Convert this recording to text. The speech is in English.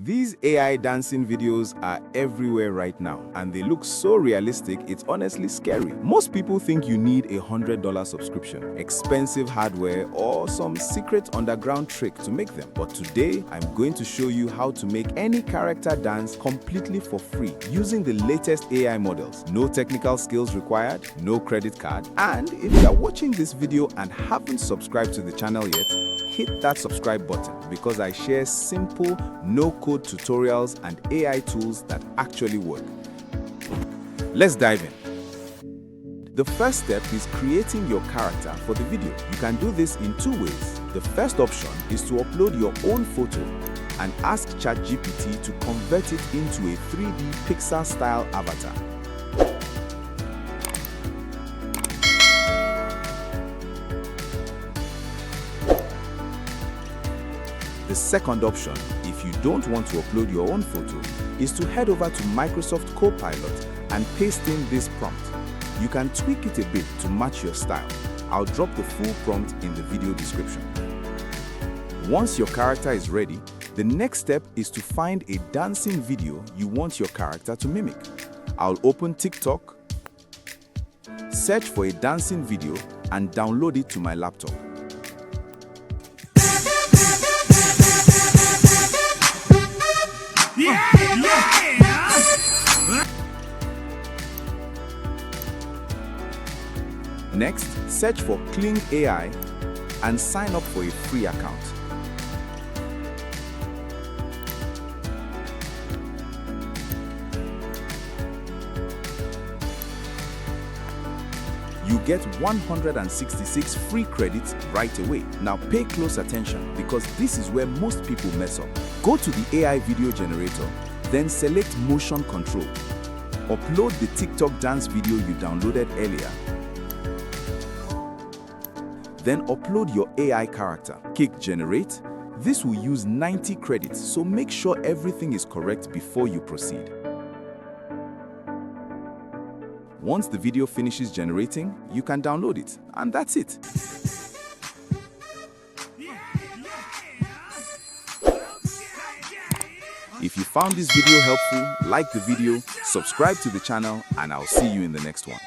These AI dancing videos are everywhere right now, and they look so realistic, it's honestly scary. Most people think you need a $100 subscription, expensive hardware, or some secret underground trick to make them. But today, I'm going to show you how to make any character dance completely for free using the latest AI models. No technical skills required, no credit card, and if you are watching this video and haven't subscribed to the channel yet, hit that subscribe button because I share simple, no-code tutorials and AI tools that actually work. Let's dive in. The first step is creating your character for the video. You can do this in two ways. The first option is to upload your own photo and ask ChatGPT to convert it into a 3D Pixar-style avatar. The second option, if you don't want to upload your own photo, is to head over to Microsoft Copilot and paste in this prompt. You can tweak it a bit to match your style. I'll drop the full prompt in the video description. Once your character is ready, the next step is to find a dancing video you want your character to mimic. I'll open TikTok, search for a dancing video, and download it to my laptop. Next, search for Kling AI and sign up for a free account. You get 166 free credits right away. Now pay close attention because this is where most people mess up. Go to the AI video generator, then select motion control. Upload the TikTok dance video you downloaded earlier. Then upload your AI character. Click generate. This will use 90 credits, so make sure everything is correct before you proceed. Once the video finishes generating, you can download it, and that's it. If you found this video helpful, like the video, subscribe to the channel, and I'll see you in the next one.